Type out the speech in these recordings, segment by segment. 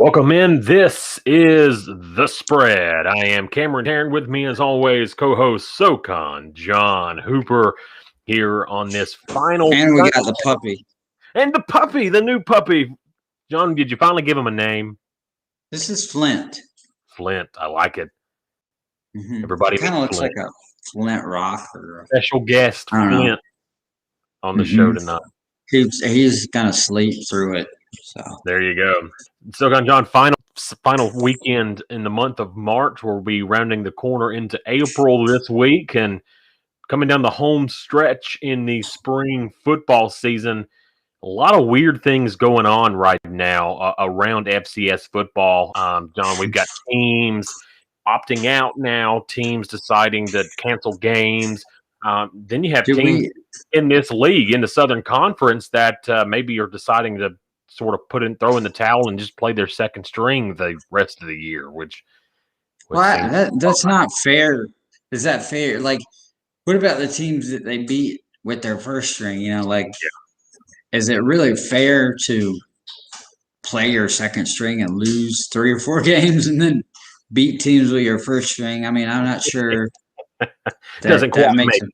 Welcome in. This is The Spread. I am Cameron Tarrant. With me, as always, co-host SoCon, John Hooper, here on this final. And we got the puppy. And the puppy, the new puppy. John, did you finally give him a name? This is Flint. Flint. I like it. Mm-hmm. Everybody kind of looks like a Flint rock or special guest Flint on the show tonight. He's gonna sleep through it. So there you go. SoCon John, final weekend in the month of March. We'll be rounding the corner into April this week and coming down the home stretch in the spring football season. A lot of weird things going on right now around FCS football. John, we've got teams opting out now, teams deciding to cancel games. Then you have teams in this league, in the Southern Conference, that maybe are deciding to sort of throw in the towel and just play their second string the rest of the year, which that's not fair. Is that fair? Like, what about the teams that they beat with their first string? Is it really fair to play your second string and lose 3 or 4 games and then beat teams with your first string? I mean, I'm not sure. It doesn't quite make any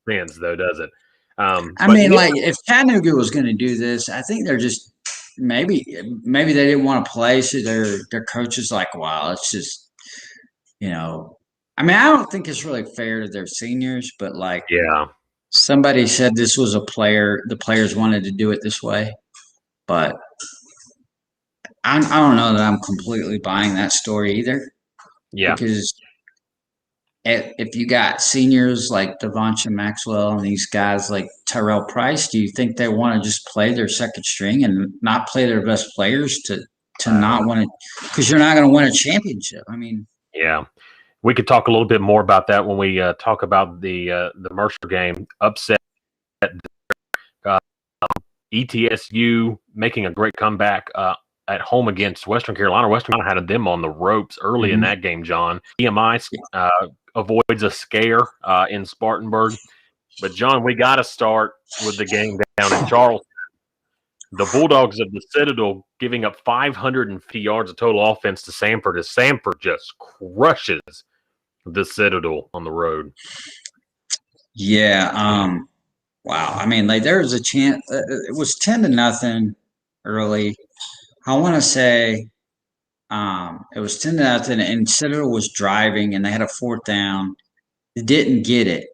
sense, though, does it? If Chattanooga was going to do this, I think they're just maybe they didn't want to play, so their coach is like, "Wow, it's just, I don't think it's really fair to their seniors, but somebody said this was the players wanted to do it this way, but I don't know that I'm completely buying that story either. Yeah, because if you got seniors like Devonta Maxwell and these guys like Tyrell Price, do you think they want to just play their second string and not play their best players to not want to? Because you're not going to win a championship. Yeah, we could talk a little bit more about that when we talk about the Mercer game upset. ETSU making a great comeback at home against Western Carolina. Western Carolina had them on the ropes early in that game, John. EMI avoids a scare in Spartanburg. But, John, we got to start with the game down in Charleston. The Bulldogs of the Citadel giving up 550 yards of total offense to Samford as Samford just crushes the Citadel on the road. Yeah. Wow. There was a chance. It was 10-0 early. I want to say it was 10-0, and Citadel was driving, and they had a 4th down. They didn't get it.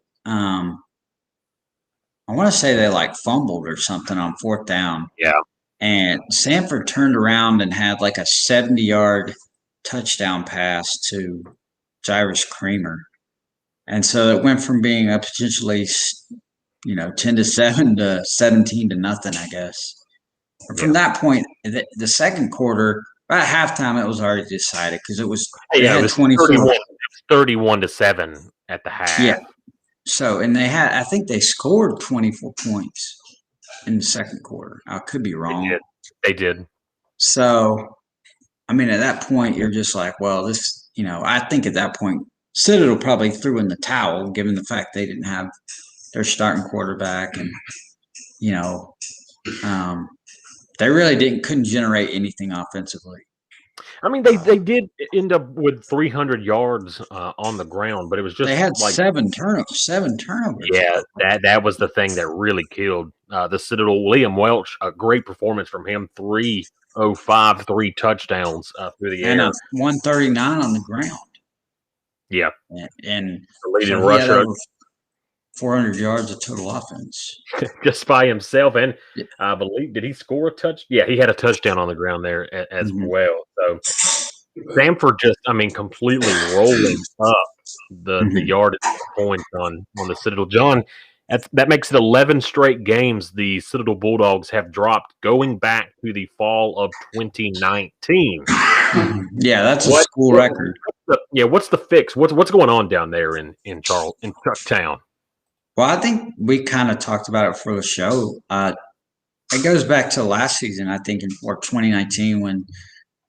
I want to say they fumbled or something on 4th down. Yeah. And Samford turned around and had a 70-yard touchdown pass to Jairus Creamer. And so it went from being a potentially, 10-7 to 17-0, I guess. From that point, the second quarter, about halftime, it was already decided because it was 31-7 at the half. Yeah. So, and I think they scored 24 points in the second quarter. I could be wrong. They did. So, at that point, you're just like, well, this, I think at that point, Citadel probably threw in the towel, given the fact they didn't have their starting quarterback, and they really couldn't generate anything offensively. They did end up with 300 yards on the ground, but it was just they had 7 turnovers. Yeah, that was the thing that really killed the Citadel. Liam Welch, a great performance from him, 305, 3 touchdowns through the air, and 139 on the ground. Yeah, and the leading rusher. 400 yards of total offense. Just by himself. And I believe, did he score a touch? Yeah, he had a touchdown on the ground there as well. So Samford just, completely rolling up the yardage points on the Citadel. John, that makes it 11 straight games the Citadel Bulldogs have dropped going back to the fall of 2019. Yeah, that's a school record. What's the fix? What's going on down there in Chucktown? Well, I think we kind of talked about it for the show. It goes back to last season, I think, or 2019, when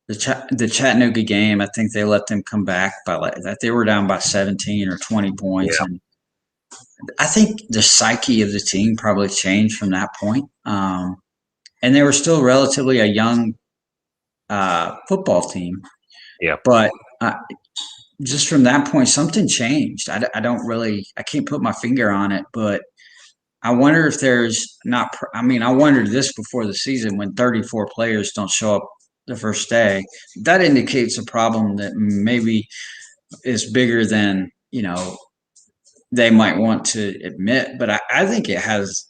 the Chattanooga game, I think they let them come back by that. They were down by 17 or 20 points. Yeah. And I think the psyche of the team probably changed from that point. And they were still relatively a young football team. Yeah. But just from that point, something changed. I don't really, I can't put my finger on it, but I wonder if there's not. I mean, I wondered this before the season when 34 players don't show up the first day. That indicates a problem that maybe is bigger than they might want to admit. But I think it has.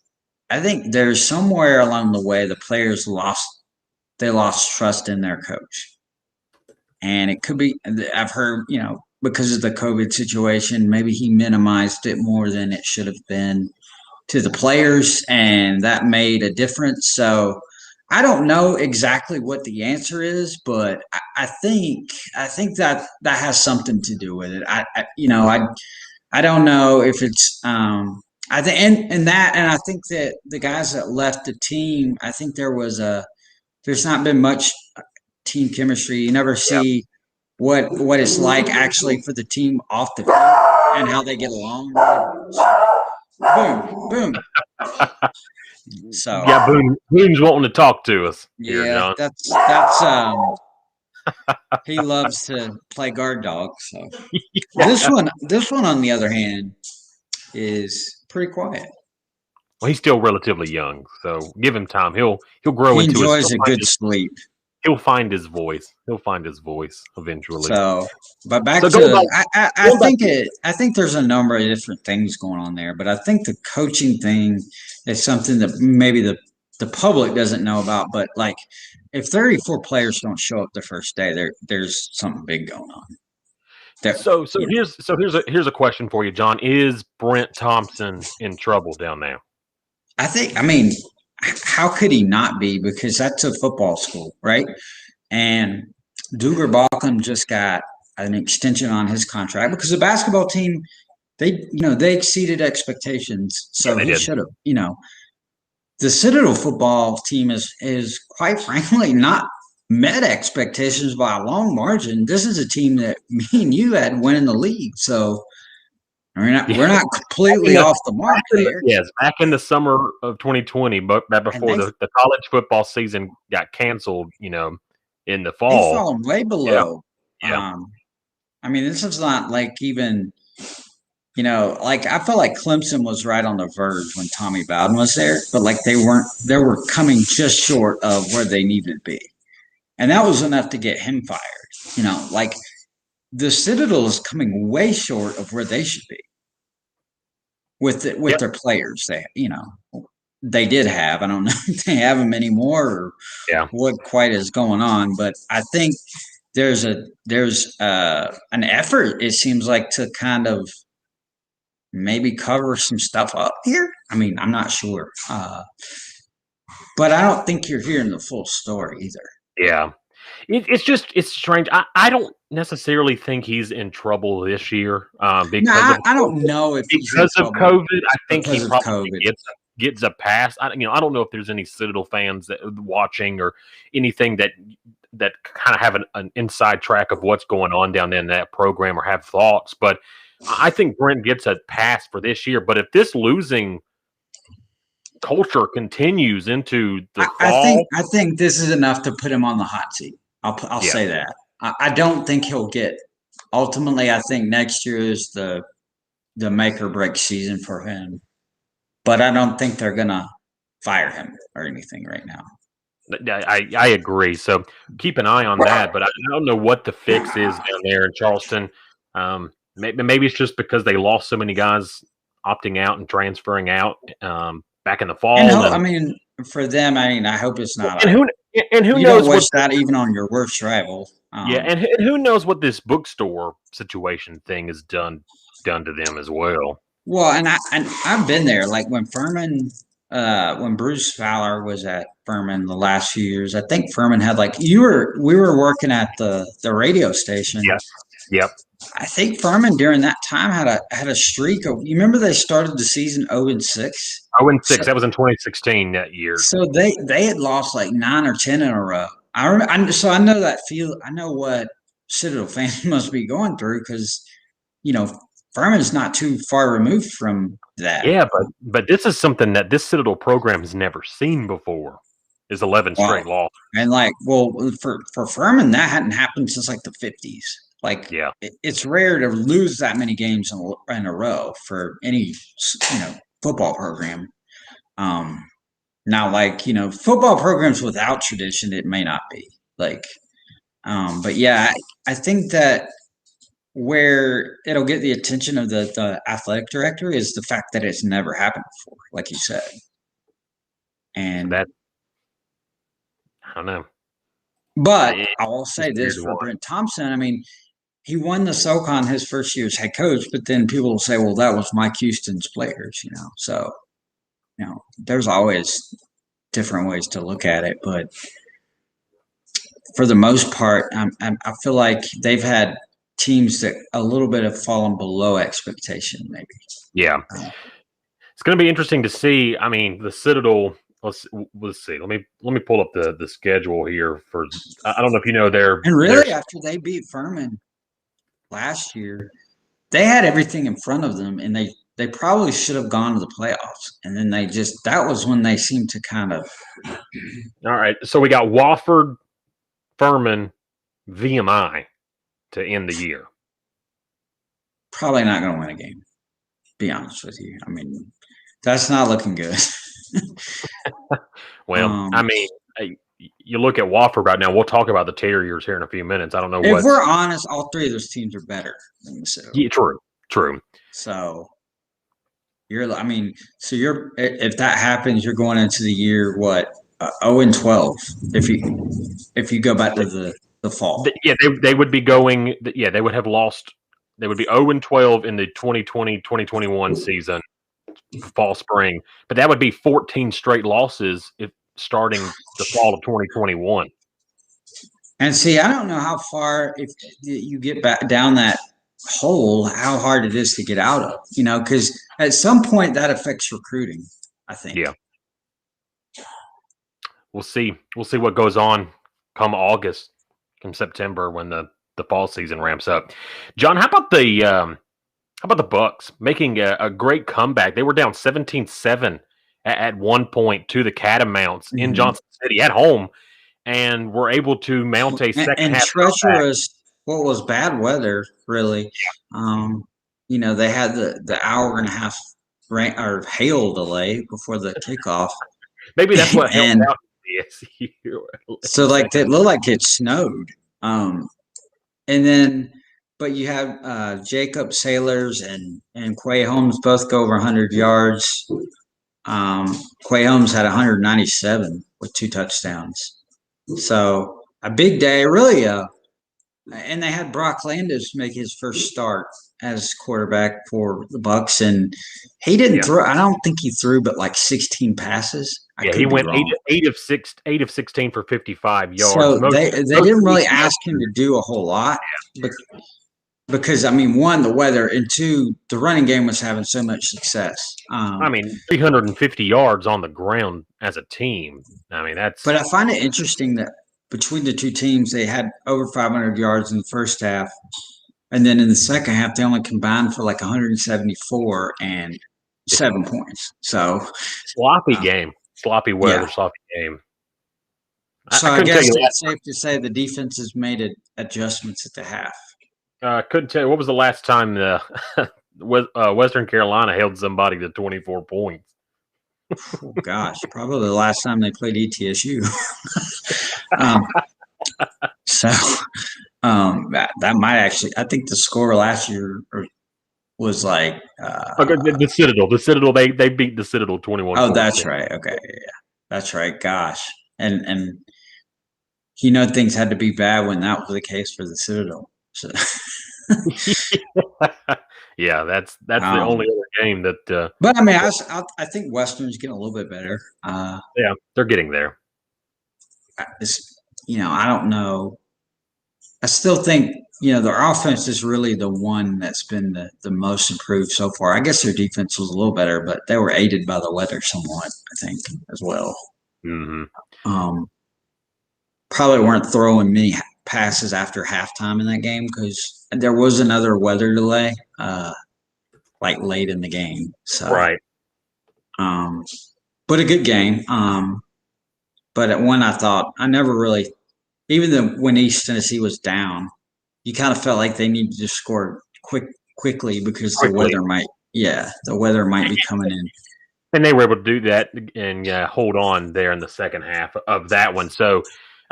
I think there's somewhere along the way the players lost trust in their coach, and it could be. I've heard because of the COVID situation, maybe he minimized it more than it should have been to the players, and that made a difference. So I don't know exactly what the answer is, but I think that has something to do with it. I don't know if it's I think and I think that the guys that left the team, I think there's not been much team chemistry. You never Yeah. see what it's like actually for the team off the field and how they get along. Boom, boom. So yeah, Boone's wanting to talk to us. Here, yeah, John. that's he loves to play guard dog. So this one on the other hand is pretty quiet. Well, he's still relatively young, so give him time. He'll grow He into enjoys a good sleep. He'll find his voice. He'll find his voice eventually. So, but back So to I think there's a number of different things going on there, but I think the coaching thing is something that maybe the public doesn't know about. But like, if 34 players don't show up the first day, there's something big going on. So here's a question for you, John. Is Brent Thompson in trouble down there? I mean, how could he not be? Because that's a football school, right? And Duger Balkum just got an extension on his contract because the basketball team, they exceeded expectations. So he should have, the Citadel football team is quite frankly not met expectations by a long margin. This is a team that me and you had winning the league. So we're not completely off the mark there. Yes, back in the summer of 2020, but before the college football season got canceled, in the fall. They've fallen way below. Yeah. I mean, this is not like even, like I felt like Clemson was right on the verge when Tommy Bowden was there, but like they were coming just short of where they needed to be. And that was enough to get him fired. Like the Citadel is coming way short of where they should be with their players. They did have. I don't know if they have them anymore or what quite is going on, but I think there's an effort. It seems like to kind of maybe cover some stuff up here. I mean, I'm not sure, but I don't think you're hearing the full story either. Yeah. It's strange. I don't necessarily think he's in trouble this year because I don't know if because of COVID. I think he probably gets a pass. I don't know if there's any Citadel fans that watching or anything that kind of have an inside track of what's going on down in that program or have thoughts. But I think Brent gets a pass for this year. But if this losing culture continues into the fall, I think this is enough to put him on the hot seat. I'll say that. I don't think he'll get. Ultimately, I think next year is the make or break season for him. But I don't think they're gonna fire him or anything right now. I agree. So keep an eye on that. But I don't know what the fix is down there in Charleston. Maybe it's just because they lost so many guys opting out and transferring out back in the fall. I mean, for them, I hope it's not. And who you knows? Don't wish that even on your worst rival. And who knows what this bookstore situation thing has done to them as well. Well, and I've been there. Like when Furman, when Bruce Fowler was at Furman the last few years, I think Furman had we were working at the radio station. Yep. I think Furman during that time had a streak of. You remember they started the season 0-6. 0-6. That was in 2016 that year. So they had lost like 9 or 10 in a row. I remember. So I know that feel. I know what Citadel fans must be going through because, Furman's not too far removed from that. Yeah, but this is something that this Citadel program has never seen before. is 11 straight Wow. loss. And like, well, for Furman, that hadn't happened since like the 50s. Like, Yeah. it's rare to lose that many games in a row for any football program. Now, like, football programs without tradition, it may not be like, but yeah, I think that where it'll get the attention of the athletic director is the fact that it's never happened before, like you said. So And that, I don't know. but It, I will say it's weird this to for watch. Brent Thompson. I mean, he won the SoCon his first year as head coach, but then people will say, well, that was Mike Houston's players, So, there's always different ways to look at it. But for the most part, I feel like they've had teams that a little bit have fallen below expectation, maybe. Yeah. It's going to be interesting to see. I mean, the Citadel. Let's see. Let me pull up the schedule here for. I don't know if you know And really, after they beat Furman last year, they had everything in front of them, and they probably should have gone to the playoffs. And then that was when they seemed to kind of. All right. So we got Wofford, Furman, VMI to end the year. Probably not going to win a game. Be honest with you. I mean, that's not looking good. Well, I mean, you look at Wofford right now. We'll talk about the Terriers here in a few minutes. I don't know if we're honest, all three of those teams are better than the Citadel. Yeah, true. So if that happens, you're going into the year 0-12 if you go back to the fall. Yeah, they would be going. Yeah, they would have lost. They would be 0-12 in the 2020-2021 season, fall spring. But that would be 14 straight losses if starting the fall of 2021. And see, I don't know how far if you get back down that hole, how hard it is to get out of. Because at some point that affects recruiting, I think. Yeah. We'll see. We'll see what goes on come August, come September when the fall season ramps up. John, how about the Bucks making a great comeback? They were down 17-7 at one point to the Catamounts in Johnson City at home, and were able to mount a second half treacherous. What was bad weather, really? They had the hour and a half rain or hail delay before the kickoff. Maybe that's what helped out. So it looked like it snowed. And then, but you have Jacob Sailors and Quay Holmes both go over 100 yards. Quay Holmes had 197 with 2 touchdowns. So a big day, really. And they had Brock Landis make his first start as quarterback for the Bucks, and he didn't throw. I don't think he threw, but like 16 passes. He went 8 of 16 for 55 yards. So they didn't really ask him to do a whole lot, because I mean, one, the weather, and two, the running game was having so much success. 350 yards on the ground as a team. I mean, that's. But I find it interesting that between the two teams, they had over 500 yards in the first half, and then in the second half, they only combined for like 174 and 7 points. So sloppy game, sloppy weather, sloppy game. So I guess it's safe to say the defense has made adjustments at the half. Couldn't tell you what was the last time Western Carolina held somebody to 24 points. Oh, gosh, probably the last time they played ETSU. That might actually. I think the score last year was like the Citadel. The Citadel. They beat the Citadel 21. Oh, that's right. Okay, yeah, that's right. Gosh, and things had to be bad when that was the case for the Citadel. So. Yeah, that's the only other game that. But I mean, I think Western's getting a little bit better. Yeah, they're getting there. I don't know. I still think their offense is really the one that's been the most improved so far. I guess their defense was a little better, but they were aided by the weather somewhat, I think, as well. Mm-hmm. Probably weren't throwing many passes after halftime in that game because there was another weather delay, like late in the game. So right. But a good game. But at one, I thought I never really, even when East Tennessee was down, you kind of felt like they needed to score quickly because the quickly. the weather might be coming in. And they were able to do that and hold on there in the second half of that one. So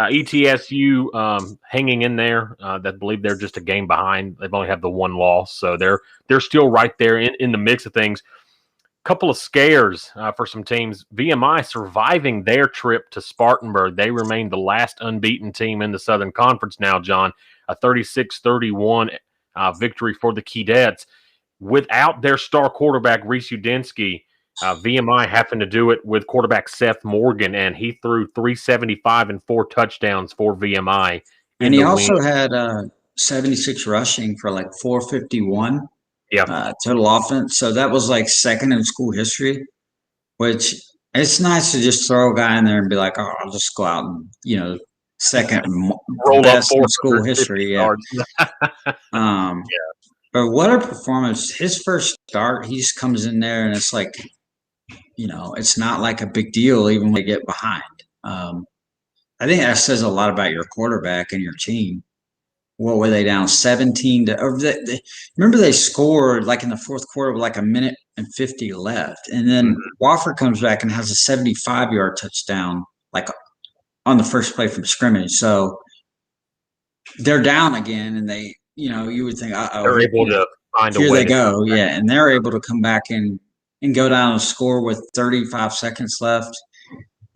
ETSU hanging in there. I believe they're just a game behind. They've only had the one loss, so they're still right there in the mix of things. Couple of scares for some teams. VMI surviving their trip to Spartanburg. They remain the last unbeaten team in the Southern Conference now, John. A 36-31 victory for the Keydets. Without their star quarterback, Reese Udinsky, VMI having to do it with quarterback Seth Morgan, and he threw 375 and 4 touchdowns for VMI. And he also had 76 rushing for like 451 total offense. So that was like second in school history, which it's nice to just throw a guy in there and be like, oh, I'll just go out and, second roll best up in school history. Yeah. But what a performance. His first start, he just comes in there and it's like, it's not like a big deal even when they get behind. I think that says a lot about your quarterback and your team. What were they down 17 to? Remember they scored like in the fourth quarter with like a minute and 50 left, and then Wofford comes back and has a 75-yard touchdown like on the first play from scrimmage. So they're down again, and they, you would think, they're able to find a way. Here they go, yeah, and they're able to come back and go down and score with 35 seconds left.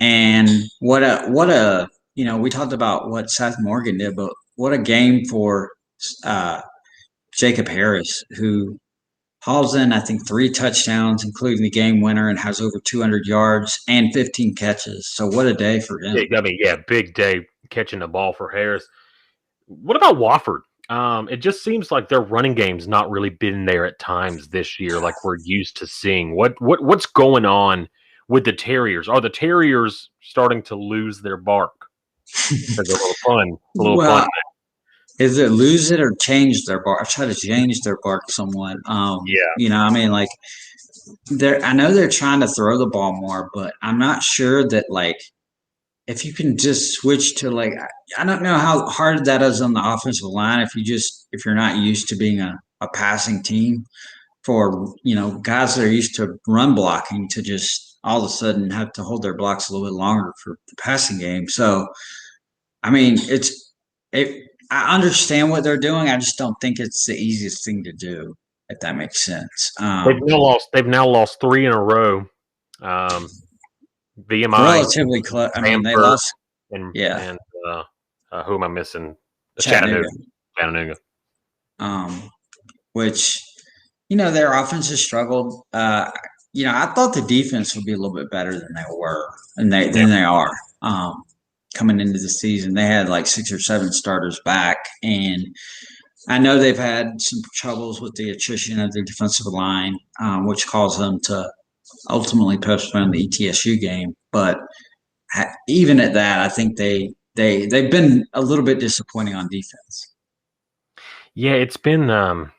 And what a we talked about what Seth Morgan did, but what a game for Jacob Harris, who hauls in, I think, 3 touchdowns, including the game winner, and has over 200 yards and 15 catches. So what a day for him. Big day catching the ball for Harris. What about Wofford? It just seems like their running game's not really been there at times this year like we're used to seeing. What's going on with the Terriers? Are the Terriers starting to lose their bark? It's a little fun. Is it lose it or change their bark? I try to change their bark somewhat. I know they're trying to throw the ball more, but I'm not sure that if you can just switch to I don't know how hard that is on the offensive line if you're not used to being a passing team for guys that are used to run blocking to just all of a sudden have to hold their blocks a little bit longer for the passing game. So I mean I understand what they're doing. I just don't think it's the easiest thing to do, if that makes sense. They've now lost 3 in a row. VMI relatively close. I mean, they lost. And who am I missing? Chattanooga. Which their offense has struggled. I thought the defense would be a little bit better than they were, and than they are. Coming into the season, they had like 6 or 7 starters back, and I know they've had some troubles with the attrition of their defensive line, which caused them to ultimately postpone the ETSU game. But even at that, I think they've been a little bit disappointing on defense. Yeah, it's been I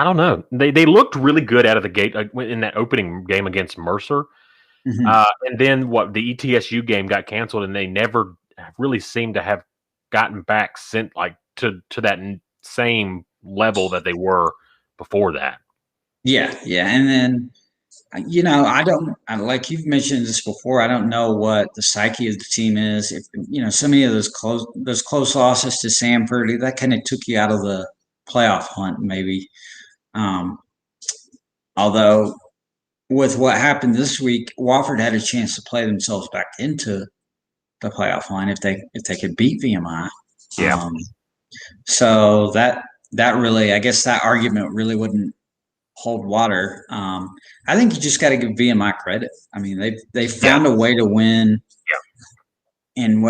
don't know. They looked really good out of the gate in that opening game against Mercer. Mm-hmm. And then the ETSU game got canceled, and they never really seemed to have gotten back sent to that same level that they were before that. Yeah. And then I don't like you've mentioned this before. I don't know what the psyche of the team is. If so many of those close losses to Samford, that kind of took you out of the playoff hunt, maybe. Although with what happened this week, Wofford had a chance to play themselves back into the playoff line if they could beat VMI. Yeah. So that really, I guess that argument really wouldn't hold water. I think you just got to give VMI credit. I mean, they found a way to win. Yeah. And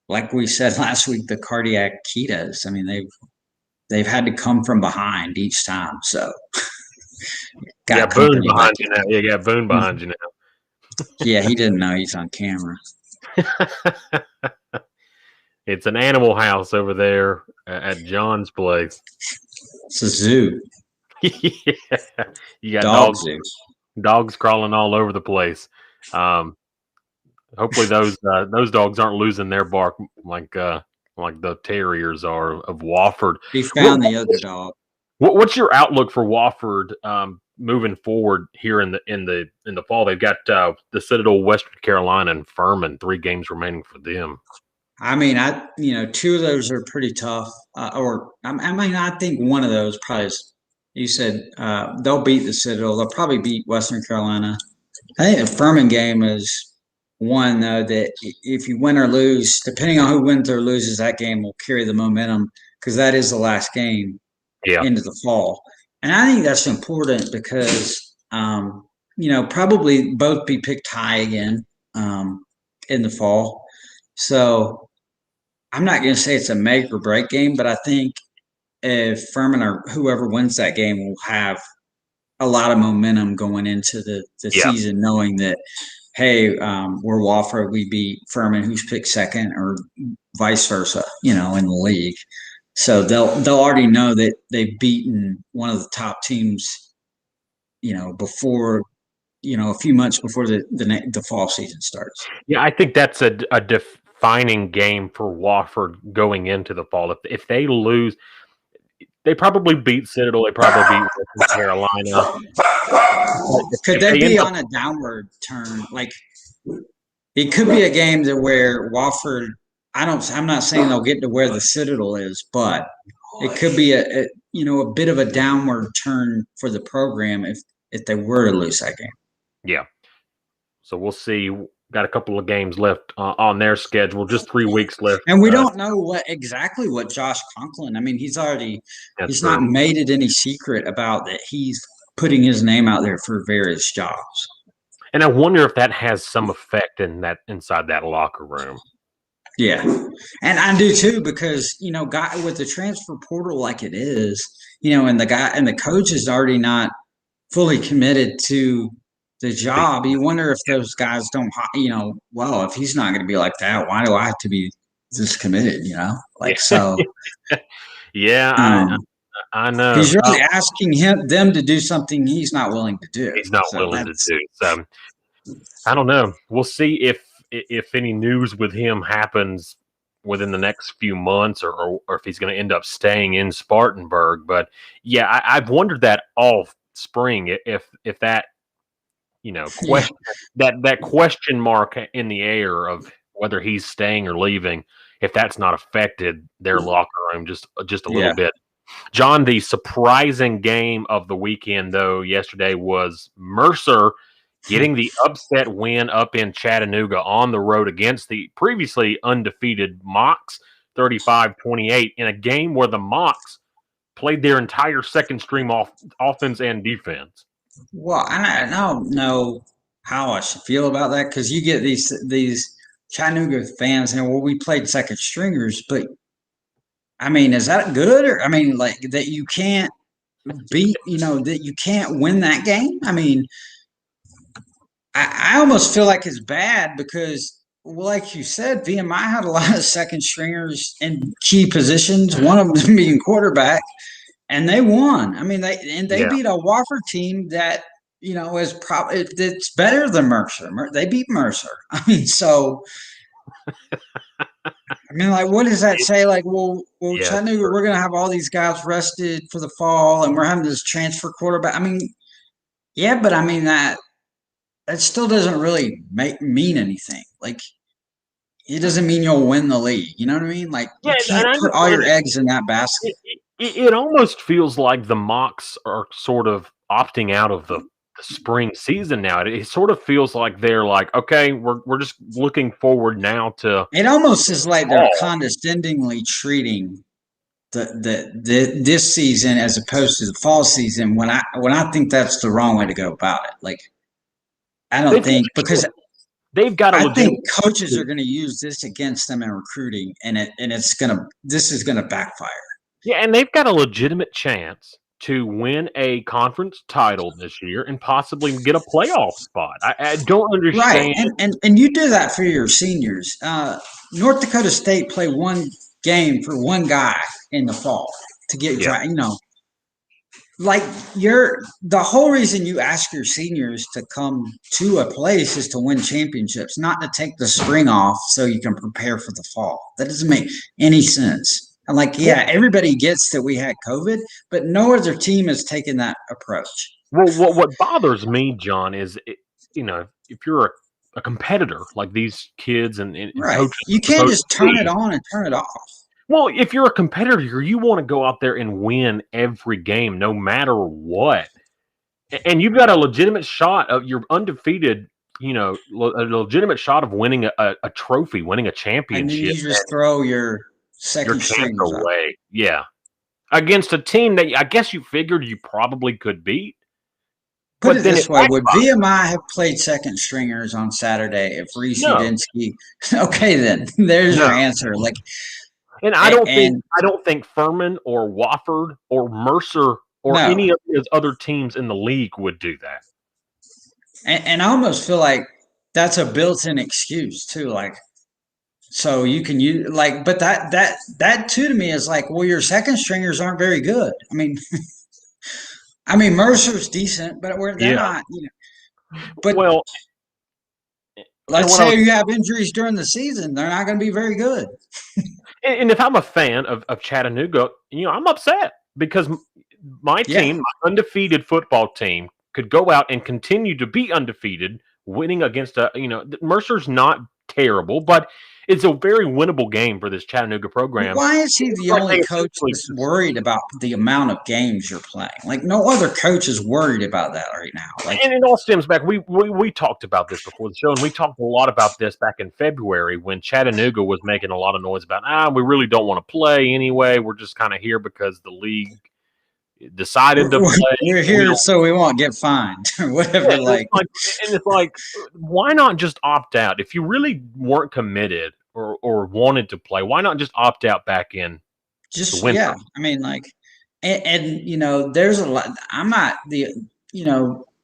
like we said last week, the cardiac ketas. I mean, they've had to come from behind each time. So. Got Boone behind you now. You got Boone behind you now. Yeah, he didn't know he's on camera. It's an animal house over there at John's place. It's a zoo. Yeah. You got dogs crawling all over the place. Hopefully those dogs aren't losing their bark like the Terriers are of Wofford. He found the other dog. What's your outlook for Wofford moving forward here in the fall? They've got the Citadel, Western Carolina, and Furman. 3 games remaining for them. I mean, 2 of those are pretty tough. I think one of those probably is. You said they'll beat the Citadel. They'll probably beat Western Carolina. I think the Furman game is one though that if you win or lose, depending on who wins or loses, that game will carry the momentum because that is the last game into the fall. And I think that's important because probably both be picked high again in the fall. So I'm not going to say it's a make or break game, but I think if Furman or whoever wins that game will have a lot of momentum going into the season, knowing that, hey, we're Wofford, we beat Furman, who's picked second, or vice versa, in the league. So they'll already know that they've beaten one of the top teams, before, a few months before the fall season starts. Yeah, I think that's a defining game for Wofford going into the fall. If they lose, they probably beat Citadel. They probably beat Western Carolina. Could they be on a downward turn? Like, it could be a game where Wofford. I'm not saying they'll get to where the Citadel is, but it could be a bit of a downward turn for the program if they were to lose that game. Yeah. So we'll see. Got a couple of games left on their schedule, just 3 weeks left. And we don't know exactly what Josh Conklin, he's not made it any secret about that he's putting his name out there for various jobs. And I wonder if that has some effect inside that locker room. Yeah. And I do too, because, guy with the transfer portal like it is, and the coach is already not fully committed to the job. You wonder if those guys don't, well, if he's not going to be like that, why do I have to be this committed? So. Yeah, I know. He's really asking them to do something he's not willing to do. He's not willing to do. So I don't know. We'll see if any news with him happens within the next few months, or if he's going to end up staying in Spartanburg. But yeah, I've wondered that all spring if that. Question that question mark in the air of whether he's staying or leaving, if that's not affected their locker room just a little bit. John, the surprising game of the weekend, though, yesterday was Mercer getting the upset win up in Chattanooga on the road against the previously undefeated Mocs, 35-28, in a game where the Mocs played their entire second string offense and defense. Well, I don't know how I should feel about that, because you get these Chattanooga fans and we played second stringers, but is that good? Or like that you can't beat, that you can't win that game? I almost feel like it's bad because, well, like you said, VMI had a lot of second stringers in key positions, one of them being quarterback. And they won. They beat a Wofford team that, is probably it's better than Mercer. They beat Mercer. So. What does that say? Like, well, Chattanooga, we're going to have all these guys rested for the fall, and we're having this transfer quarterback. But that still doesn't really mean anything. Like, it doesn't mean you'll win the league. You know what I mean? Like, you can't put all your eggs in that basket. It almost feels like the Mocs are sort of opting out of the spring season now. It sort of feels like they're like, okay, we're just looking forward now to. It almost is like they're condescendingly treating this season as opposed to the fall season. When I think that's the wrong way to go about it. Like, I don't think, because they've got. I think coaches are going to use this against them in recruiting, and this is gonna backfire. Yeah, and they've got a legitimate chance to win a conference title this year and possibly get a playoff spot. I don't understand. Right, and you do that for your seniors. North Dakota State played one game for one guy in the fall to get like the whole reason you ask your seniors to come to a place is to win championships, not to take the spring off so you can prepare for the fall. That doesn't make any sense. And like, yeah, everybody gets that we had COVID, but no other team has taken that approach. Well, what bothers me, John, is if you're a competitor like these kids and Right, coaches, you can't just turn it on and turn it off. Well, if you're a competitor, you want to go out there and win every game, no matter what. And you've got a legitimate shot of you're undefeated, a legitimate shot of winning a trophy, winning a championship. And then you just throw your second string away. Yeah. Against a team that I guess you figured you probably could beat. Put it this way, would VMI have played second stringers on Saturday if Reese Udinsky? Okay, then there's your answer. Like, and I don't think Furman or Wofford or Mercer or any of those other teams in the league would do that. And I almost feel like that's a built-in excuse too. Like, so you can use but that too to me is like, well, your second stringers aren't very good. I mean, Mercer's decent, but they're not. But let's say you have injuries during the season, they're not going to be very good. And if I'm a fan of Chattanooga, I'm upset because my team, my undefeated football team, could go out and continue to be undefeated, winning against Mercer's not terrible, but it's a very winnable game for this Chattanooga program. Why is he the only coach that's worried about the amount of games you're playing? Like, no other coach is worried about that right now. Like, and it all stems back. We talked about this before the show, and we talked a lot about this back in February when Chattanooga was making a lot of noise about, we really don't want to play anyway. We're just kind of here because the league decided to play. We're here so we won't get fined or whatever. It's like, why not just opt out? If you really weren't committed or wanted to play, why not just opt out back in? Just I mean, and there's a lot. I'm not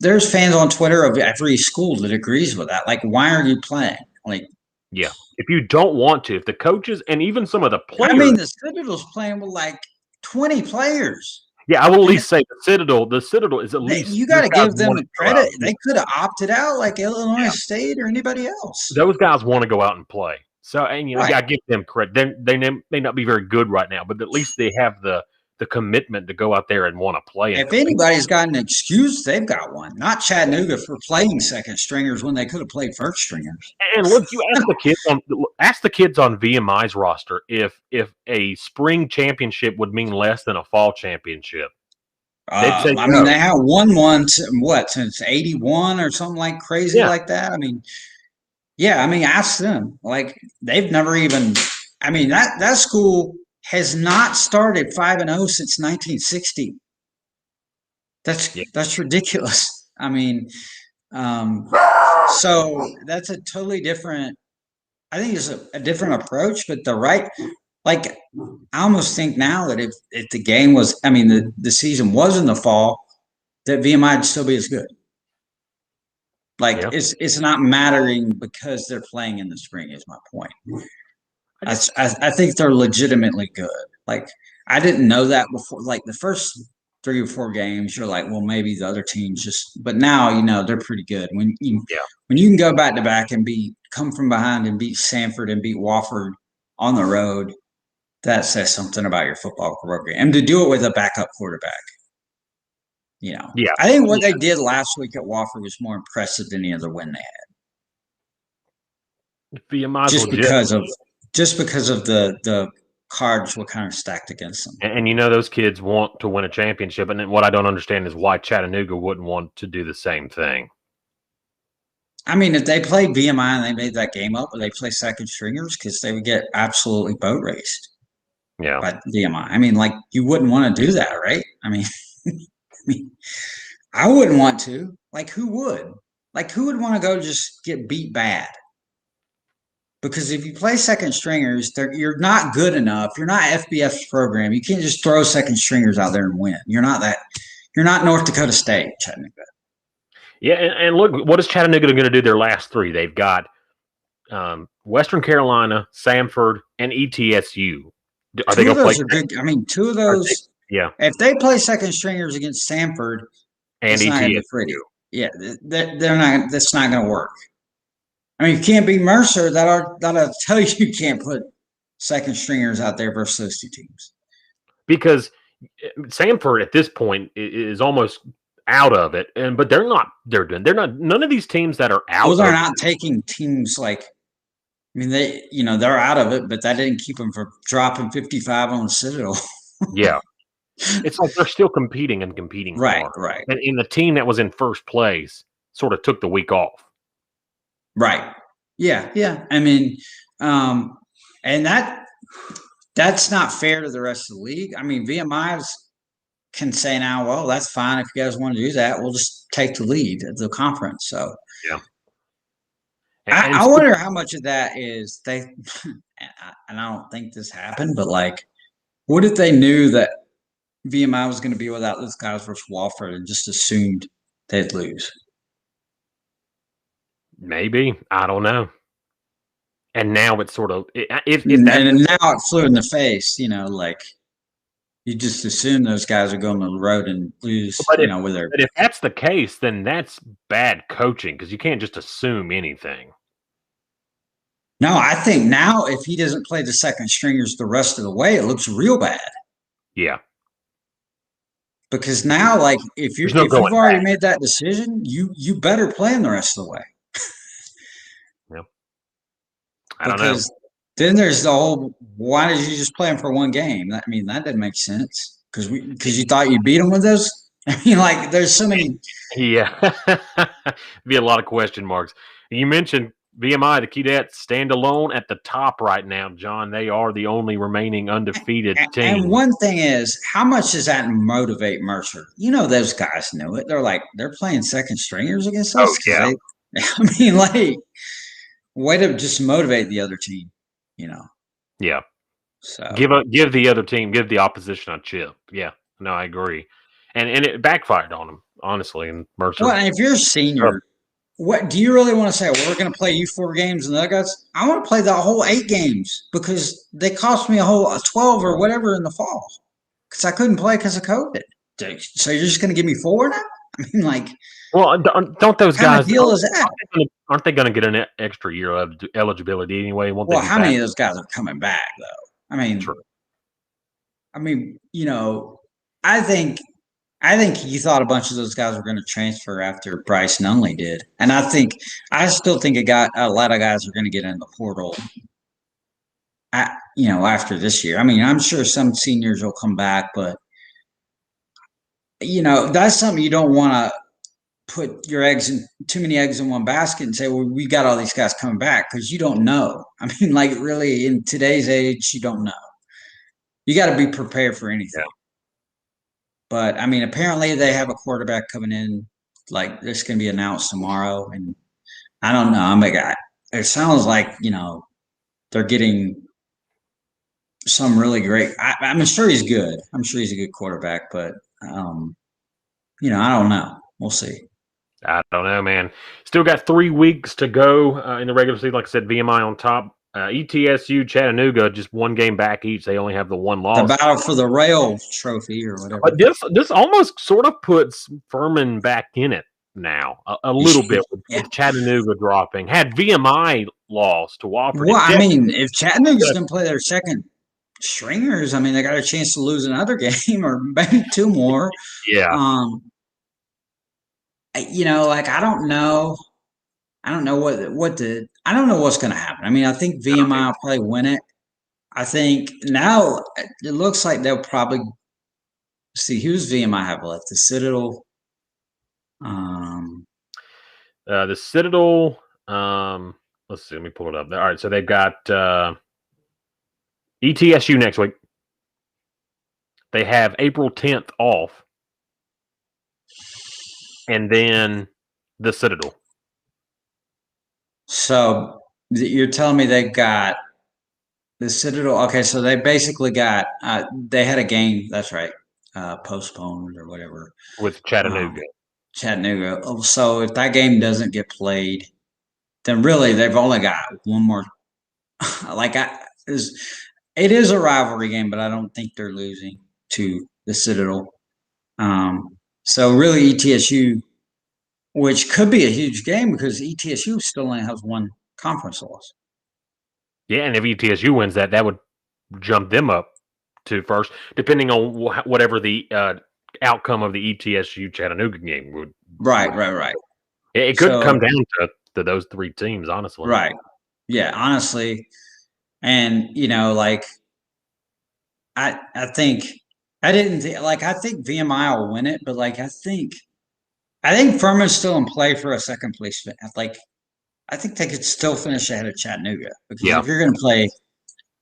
there's fans on Twitter of every school that agrees with that. Like, why are you playing? Like, yeah, if you don't want to, if the coaches and even some of the players, I mean, the Citadel's playing with like 20 players. Yeah, I will at least say the Citadel is at least. You got to give them credit. They could have opted out like Illinois State or anybody else. Those guys want to go out and play. So, and you got to give them credit. They may not be very good right now, but at least they have the commitment to go out there and want to play. If anybody's got an excuse, they've got one. Not Chattanooga for playing second stringers when they could have played first stringers. And look, you ask the kids on VMI's roster if a spring championship would mean less than a fall championship. I mean, they have won since 81 or something like crazy like that. I mean. Yeah, I mean, ask them. Like, they've never even. I mean, that school has not started 5-0 since 1960. That's ridiculous. I mean, so that's a totally different. I think it's a different approach, but I almost think now that if the game was, I mean, the season was in the fall, that VMI would still be as good. Like, it's not mattering because they're playing in the spring is my point. I think they're legitimately good. Like, I didn't know that before. Like, the first 3 or 4 games, you're like, well, maybe the other teams just – but now, they're pretty good. When you can go back-to-back and come from behind and beat Sanford and beat Wofford on the road, that says something about your football program. And to do it with a backup quarterback. I think what they did last week at Wofford was more impressive than any other win they had. Just because of the cards were kind of stacked against them. And those kids want to win a championship, and what I don't understand is why Chattanooga wouldn't want to do the same thing. I mean, if they played VMI and they made that game up, or they play second stringers, because they would get absolutely boat raced. Yeah. By VMI. I mean, like, you wouldn't want to do that, right? I mean, I wouldn't want to. Like, who would? Like, who would want to go just get beat bad? Because if you play second stringers, you're not good enough. You're not FBS program. You can't just throw second stringers out there and win. You're not North Dakota State, Chattanooga. Yeah, and look, what is Chattanooga going to do their last 3? They've got Western Carolina, Samford, and ETSU. Are they going to play? I mean, 2 of those Yeah. If they play second stringers against Samford, And it's not going to be pretty. Yeah, they're not. That's not going to work. I mean, you can't beat Mercer. That'll tell you can't put second stringers out there versus those two teams. Because Samford at this point is almost out of it, but they're not. They're not. None of these teams that are out. Well, they're not taking teams like. I mean, they're out of it, but that didn't keep them from dropping 55 on the Citadel. Yeah, it's like they're still competing right, hard. right. And the team that was in first place sort of took the week off. Right. Yeah, yeah. I mean, and that's not fair to the rest of the league. I mean, VMIs can say now, well, that's fine if you guys want to do that. We'll just take the lead of the conference. So yeah. I wonder how much of that is they, and I don't think this happened, but like, what if they knew that VMI was going to be without those guys versus Wofford and just assumed they'd lose? Maybe. I don't know. And now it's sort of and now it flew in the face, like you just assume those guys are going on the road and lose, but if that's the case, then that's bad coaching because you can't just assume anything. No, I think now if he doesn't play the second stringers the rest of the way, it looks real bad. Yeah. Because now, like, if you've already made that decision, you better play him the rest of the way. Yeah. I don't know. Then there's the whole, why did you just play him for one game? I mean, that didn't make sense. Because you thought you beat him with those? I mean, like, there's so many. Yeah. Be a lot of question marks. You mentioned VMI, the Cadets, stand alone at the top right now, John. They are the only remaining undefeated team. And one thing is, how much does that motivate Mercer? Those guys know it. They're playing second stringers against us. Oh, yeah. I mean, like, way to just motivate the other team, Yeah. So give the other team, give the opposition a chip. Yeah. No, I agree. And it backfired on them, honestly. And Mercer. Well, if you're a senior, what do you really want to say? Well, we're going to play you 4 games and the other guys? I want to play the whole 8 games because they cost me a whole 12 or whatever in the fall because I couldn't play because of COVID. So you're just going to give me 4 now? I mean, like, well, don't those kind guys? of deal is that? Aren't they going to get an extra year of eligibility anyway? Well, how many of those guys are coming back though? I mean, true. I mean, I think you thought a bunch of those guys were going to transfer after Bryce Nunley did. And I still think a lot of guys are going to get in the portal, after this year. I mean, I'm sure some seniors will come back, but, that's something you don't want to put too many eggs in one basket and say, well, we got all these guys coming back because you don't know. I mean, like really in today's age, you don't know. You got to be prepared for anything. Yeah. But I mean, apparently they have a quarterback coming in, like this going to be announced tomorrow. And I don't know. It sounds like, they're getting some really great. I'm sure he's good. I'm sure he's a good quarterback, but, I don't know. We'll see. I don't know, man. Still got 3 weeks to go in the regular season. Like I said, VMI on top. ETSU, Chattanooga, just 1 game back each. They only have the 1 loss. The battle for the rail trophy or whatever. But this almost sort of puts Furman back in it now a little bit with Chattanooga dropping. Had VMI lost to Wofford. Well, I mean, if Chattanooga's going to play their second stringers, I mean, they got a chance to lose another game or maybe 2 more. Yeah. I don't know. I don't know I don't know what's going to happen. I mean, I think VMI will probably win it. I think now it looks like they'll probably see who's VMI have left. The Citadel. The Citadel. Let's see. Let me pull it up. All right. So they've got ETSU next week. They have April 10th off. And then the Citadel. So you're telling me they've got the Citadel. Okay, so they basically got they had a game. That's right, postponed or whatever with Chattanooga. Chattanooga. So if that game doesn't get played, then really they've only got 1 more. It is a rivalry game, but I don't think they're losing to the Citadel. So really ETSU, which could be a huge game because ETSU still only has one conference loss. Yeah, and if ETSU wins that would jump them up to first, depending on whatever the outcome of the ETSU Chattanooga game would. Right. It could come down to those three teams, honestly. Right. Yeah, honestly. And, like, I think I think VMI will win it, but like I think Furman's still in play for a second place. Like I think they could still finish ahead of Chattanooga because if you're going to play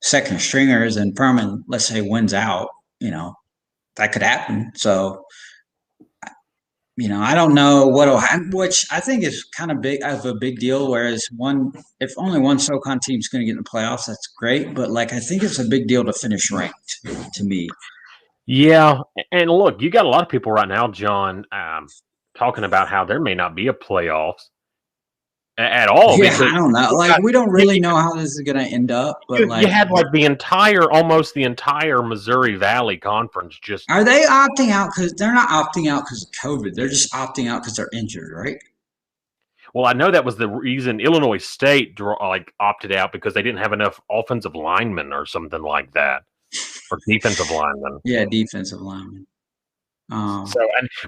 second stringers and Furman, let's say, wins out, that could happen. So, I don't know what'll happen, which I think is kind of a big deal. Whereas if only one SoCon team's going to get in the playoffs, that's great. But like, I think it's a big deal to finish ranked to me. Yeah, and look, you got a lot of people right now, John, talking about how there may not be a playoffs at all. Yeah, I don't know. Like, we don't really know how this is going to end up. But you had like almost the entire Missouri Valley Conference just. Are they opting out because they're not opting out because of COVID? They're just opting out because they're injured, right? Well, I know that was the reason Illinois State opted out because they didn't have enough offensive linemen or something like that, or defensive linemen. Yeah, defensive linemen.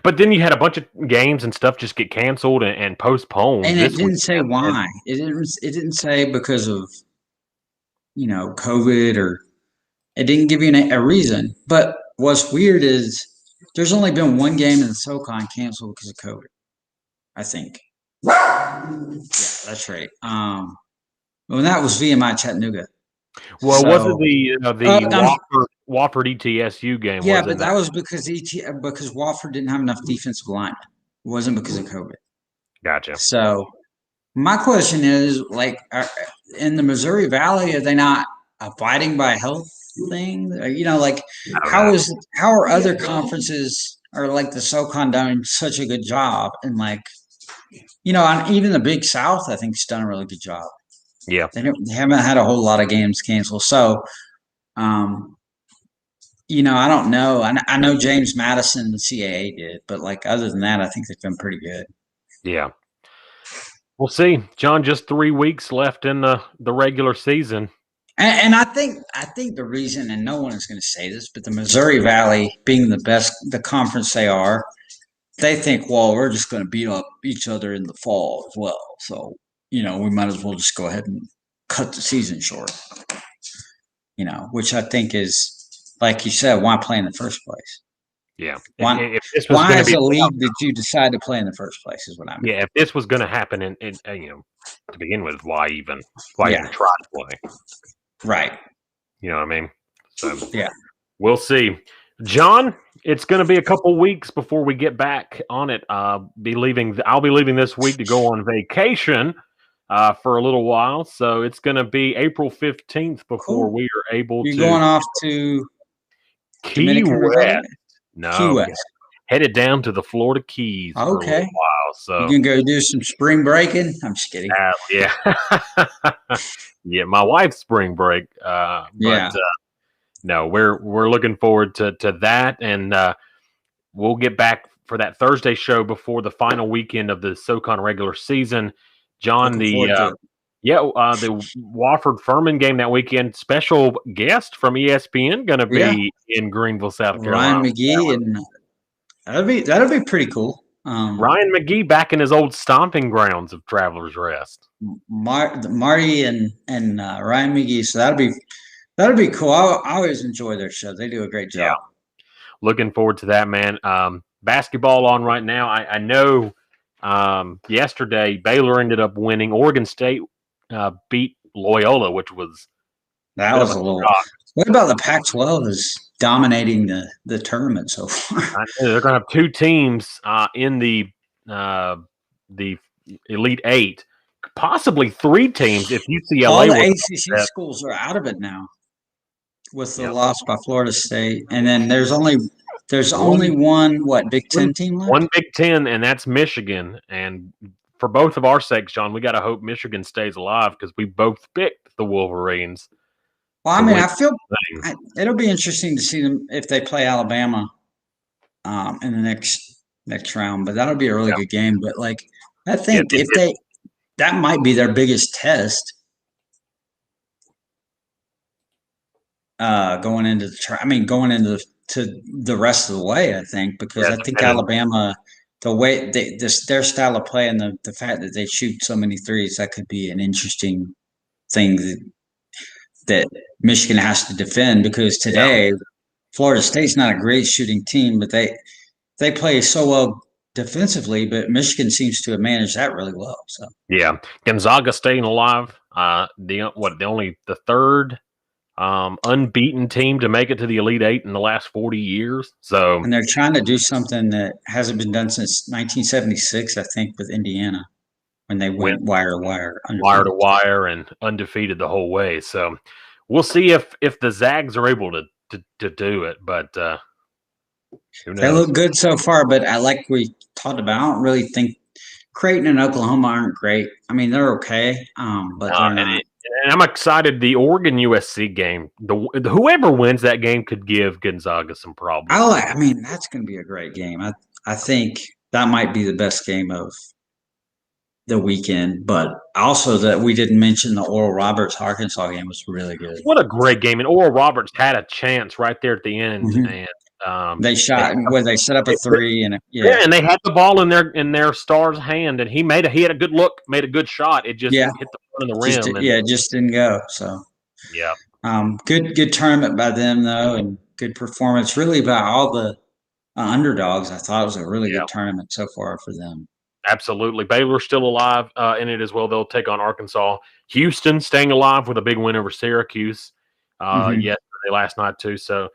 But then you had a bunch of games and stuff just get canceled and postponed. And it didn't say why. It didn't say because of COVID, or it didn't give you a reason. But what's weird is there's only been one game in the SoCon canceled because of COVID, I think. Yeah, that's right. Well, that was VMI Chattanooga. Well, wasn't the Wofford ETSU game? Yeah, but that was because Wofford didn't have enough defensive linemen. It wasn't because of COVID. Gotcha. So my question is, like, in the Missouri Valley, are they not abiding by health thing? Like, how are other conferences or like the SoCon doing such a good job? And like, even the Big South, I think, has done a really good job. Yeah, they haven't had a whole lot of games canceled. So, I don't know. I know James Madison, the CAA did, but like other than that, I think they've been pretty good. Yeah. We'll see, John. Just 3 weeks left in the regular season, and I think the reason, and no one is going to say this, but the Missouri Valley being the conference they are, they think, well, we're just going to beat up each other in the fall as well. So, we might as well just go ahead and cut the season short. Which I think is, like you said, why play in the first place? Yeah. Why as a league did you decide to play in the first place is what I mean. Yeah, if this was going to happen to begin with, why even try to play? Right. You know what I mean? So yeah. We'll see. John, it's going to be a couple weeks before we get back on it. I'll be leaving this week to go on vacation for a little while. So it's going to be April 15th before we are able to. You're going off to Key West. No, Key West. Headed down to the Florida Keys for a little while. So you can go do some spring breaking. I'm just kidding. Yeah. Yeah, my wife's spring break. No, we're looking forward to that, and we'll get back for that Thursday show before the final weekend of the SoCon regular season. John, the Wofford Furman game that weekend. Special guest from ESPN going to be in Greenville, South Carolina. Ryan McGee, and that'll be pretty cool. Ryan McGee back in his old stomping grounds of Travelers Rest. Marty and Ryan McGee. So that'll be cool. I always enjoy their show. They do a great job. Yeah. Looking forward to that, man. Basketball on right now. I know yesterday Baylor ended up winning. Oregon State beat Loyola, which was a little shock. What about the Pac-12 is dominating the tournament so far? They're going to have two teams in the Elite Eight, possibly three teams if UCLA. All the ACC schools are out of it now with the loss by Florida State, and then there's only one Big Ten team left? One Big Ten, and that's Michigan. And for both of our sakes, John, we got to hope Michigan stays alive because we both picked the Wolverines. Well, I mean, I feel it'll be interesting to see them if they play Alabama in the next round. But that'll be a really good game. But like I think that might be their biggest test going into the rest of the way. I think because I think Alabama, the way their style of play and the fact that they shoot so many threes, that could be an interesting thing that Michigan has to defend because today Florida State's not a great shooting team, but they play so well defensively, but Michigan seems to have managed that really well. So yeah, Gonzaga staying alive. The third unbeaten team to make it to the Elite Eight in the last 40 years. So, and they're trying to do something that hasn't been done since 1976, I think, with Indiana when they went wire to wire, and undefeated the whole way. So, we'll see if the Zags are able to do it, but who knows? They look good so far, but like we talked about, I don't really think Creighton and Oklahoma aren't great. I mean, they're okay, but they're not. And I'm excited. The Oregon USC game, whoever wins that game could give Gonzaga some problems. I mean, that's going to be a great game. I think that might be the best game of the weekend. But also that we didn't mention the Oral Roberts Arkansas game was really good. What a great game! And Oral Roberts had a chance right there at the end, and they shot where they set up a three and and they had the ball in their star's hand, and he had a good look, made a good shot. It just hit the front of the rim. It just didn't go. So good tournament by them though, and good performance really by all the underdogs. I thought it was a really good tournament so far for them. Absolutely, Baylor's still alive in it as well. They'll take on Arkansas. Houston staying alive with a big win over Syracuse yesterday, last night too. So.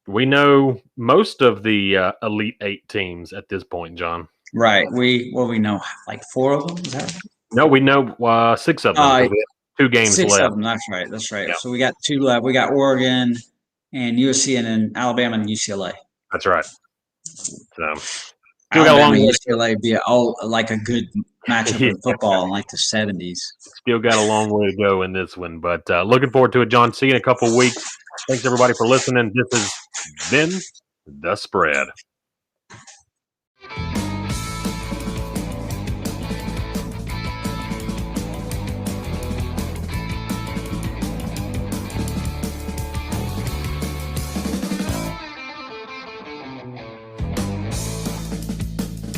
We know most of the Elite Eight teams at this point, John. Right. We know like 4 of them. Is that right? No, we know 6 of them. We have 2 games 6 left. Of them. That's right. Yeah. So we got 2 left. We got Oregon and USC, and then Alabama and UCLA. That's right. So Alabama and UCLA be like a good matchup in football in like the 70s. Still got a long way to go in this one, but looking forward to it, John. See you in a couple of weeks. Thanks everybody for listening. This has been The Spread.